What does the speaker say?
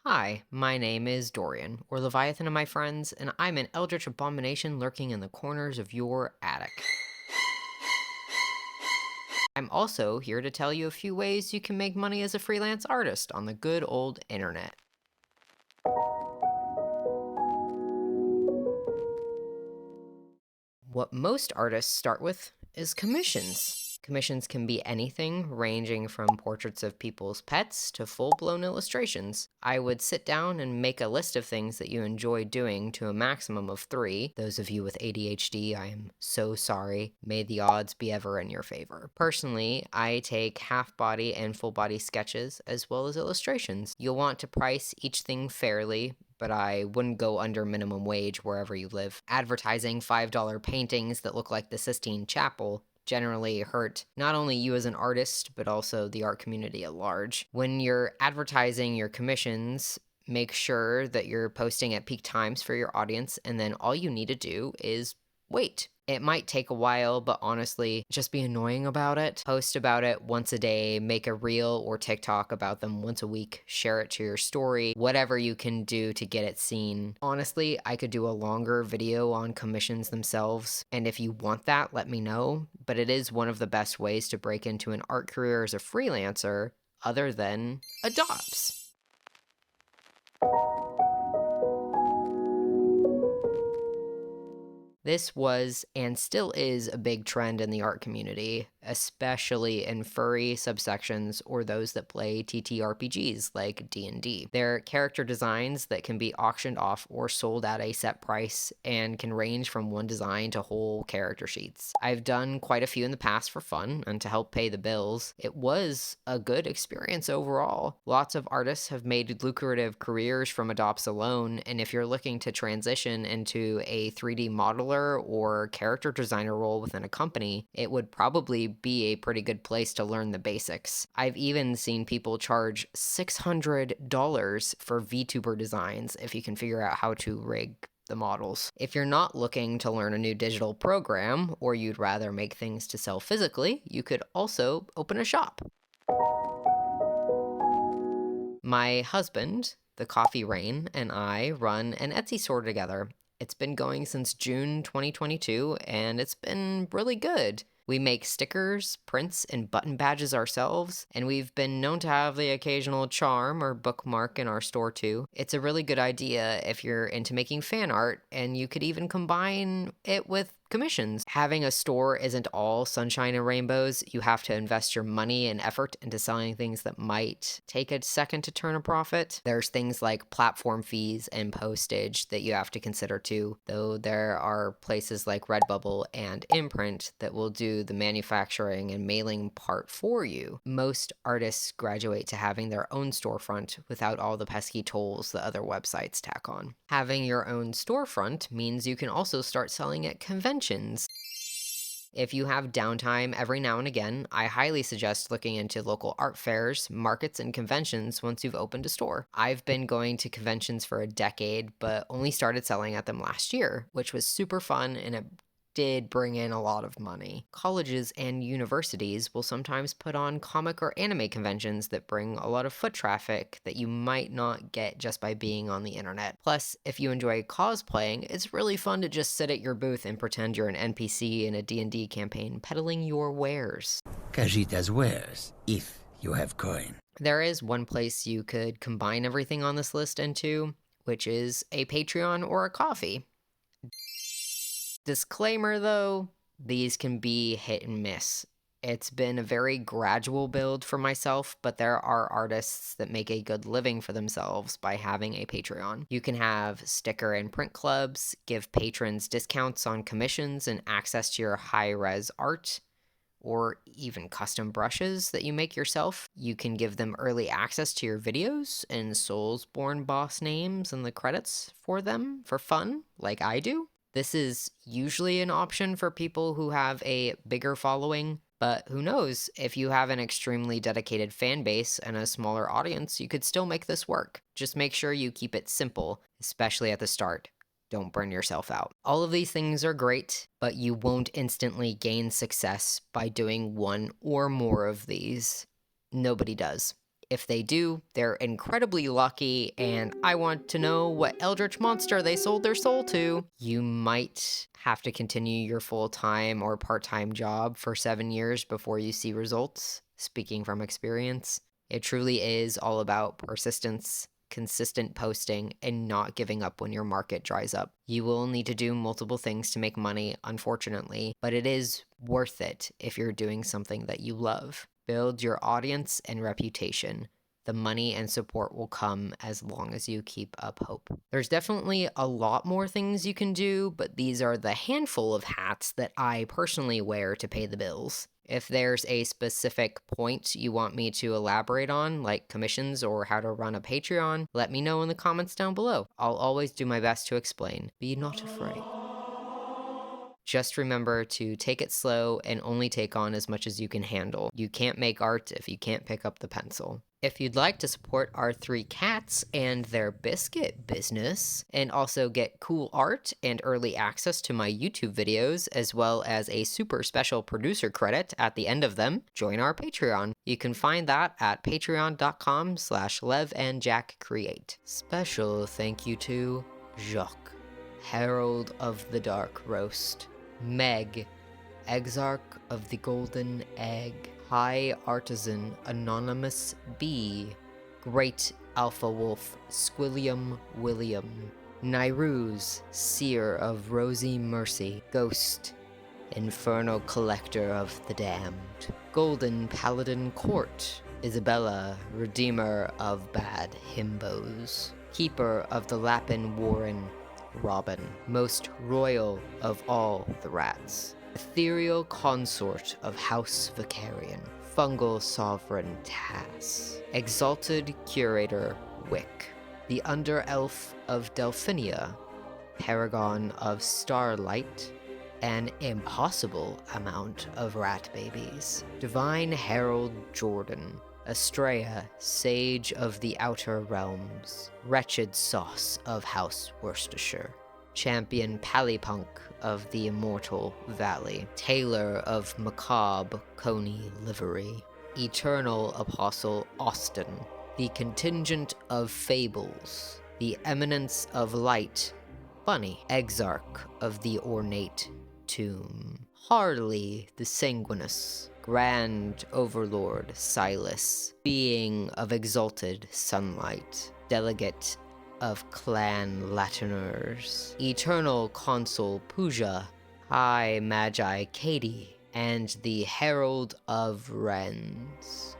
Hi, my name is Dorian, or Leviathan of my friends, and I'm an eldritch abomination lurking in the corners of your attic. I'm also here to tell you a few ways you can make money as a freelance artist on the good old internet. What most artists start with is commissions. Commissions can be anything, ranging from portraits of people's pets to full blown illustrations. I would sit down and make a list of things that you enjoy doing to a maximum of 3. Those of you with ADHD, I am so sorry. May the odds be ever in your favor. Personally, I take half body and full body sketches as well as illustrations. You'll want to price each thing fairly, but I wouldn't go under minimum wage wherever you live. Advertising $5 paintings that look like the Sistine Chapel generally hurt not only you as an artist, but also the art community at large. When you're advertising your commissions, make sure that you're posting at peak times for your audience, and then all you need to do is wait. It might take a while, but honestly, just be annoying about it. Post about it once a day, make a reel or TikTok about them once a week, share it to your story, whatever you can do to get it seen. Honestly, I could do a longer video on commissions themselves, and if you want that, let me know, but it is one of the best ways to break into an art career as a freelancer, other than adopts. This was and still is a big trend in the art community, especially in furry subsections or those that play TTRPGs like D&D. They're character designs that can be auctioned off or sold at a set price and can range from one design to whole character sheets. I've done quite a few in the past for fun and to help pay the bills. It was a good experience overall. Lots of artists have made lucrative careers from adopts alone, and if you're looking to transition into a 3D modeler or character designer role within a company, it would probably be a pretty good place to learn the basics. I've even seen people charge $600 for VTuber designs if you can figure out how to rig the models. If you're not looking to learn a new digital program, or you'd rather make things to sell physically, you could also open a shop. My husband, the Coffee Rain, and I run an Etsy store together. It's been going since June 2022, and it's been really good. We make stickers, prints, and button badges ourselves, and we've been known to have the occasional charm or bookmark in our store too. It's a really good idea if you're into making fan art, and you could even combine it with commissions. Having a store isn't all sunshine and rainbows. You have to invest your money and effort into selling things that might take a second to turn a profit. There's things like platform fees and postage that you have to consider too, though there are places like Redbubble and Imprint that will do the manufacturing and mailing part for you. Most artists graduate to having their own storefront without all the pesky tolls that other websites tack on. Having your own storefront means you can also start selling at conventions. If you have downtime every now and again, I highly suggest looking into local art fairs, markets, and conventions once you've opened a store. I've been going to conventions for a decade, but only started selling at them last year, which was super fun, and it did bring in a lot of money. Colleges and universities will sometimes put on comic or anime conventions that bring a lot of foot traffic that you might not get just by being on the internet. Plus, if you enjoy cosplaying, it's really fun to just sit at your booth and pretend you're an NPC in a D&D campaign peddling your wares. Kajita's wares, if you have coin. There is one place you could combine everything on this list into, which is a Patreon or a Kofi. Disclaimer though, these can be hit and miss. It's been a very gradual build for myself, but there are artists that make a good living for themselves by having a Patreon. You can have sticker and print clubs, give patrons discounts on commissions and access to your high-res art, or even custom brushes that you make yourself. You can give them early access to your videos and Soulsborne boss names and the credits for them for fun, like I do. This is usually an option for people who have a bigger following, but who knows, if you have an extremely dedicated fan base and a smaller audience, you could still make this work. Just make sure you keep it simple, especially at the start. Don't burn yourself out. All of these things are great, but you won't instantly gain success by doing one or more of these. Nobody does. If they do, they're incredibly lucky, and I want to know what eldritch monster they sold their soul to. You might have to continue your full-time or part-time job for 7 years before you see results, speaking from experience. It truly is all about persistence, consistent posting, and not giving up when your market dries up. You will need to do multiple things to make money, unfortunately, but it is worth it if you're doing something that you love. Build your audience and reputation. The money and support will come as long as you keep up hope. There's definitely a lot more things you can do, but these are the handful of hats that I personally wear to pay the bills. If there's a specific point you want me to elaborate on, like commissions or how to run a Patreon, let me know in the comments down below. I'll always do my best to explain. Be not afraid. Just remember to take it slow and only take on as much as you can handle. You can't make art if you can't pick up the pencil. If you'd like to support our 3 cats and their biscuit business, and also get cool art and early access to my YouTube videos, as well as a super special producer credit at the end of them, join our Patreon. You can find that at patreon.com/levandjackcreate. Special thank you to Jacques, Herald of the Dark Roast, Meg, Exarch of the Golden Egg, High Artisan Anonymous B, Great Alpha Wolf Squilliam William, Nairuz, Seer of Rosy Mercy, Ghost, Infernal Collector of the Damned, Golden Paladin Court, Isabella, Redeemer of Bad Himbos, Keeper of the Lapin Warren, Robin, most royal of all the rats, ethereal consort of House Vicarian, fungal sovereign Tass, exalted curator Wick, the under-elf of Delphinia, paragon of starlight, an impossible amount of rat babies, divine herald Jordan, Estrella, Sage of the Outer Realms, Wretched Sauce of House Worcestershire, Champion Pallypunk of the Immortal Valley, Tailor of Macabre Coney Livery, Eternal Apostle Austin, the Contingent of Fables, the Eminence of Light, Bunny, Exarch of the Ornate Tomb, Harley the Sanguinous, Grand Overlord Silas, Being of Exalted Sunlight, Delegate of Clan Latiners, Eternal Consul Pooja, High Magi Katie, and the Herald of Wrens.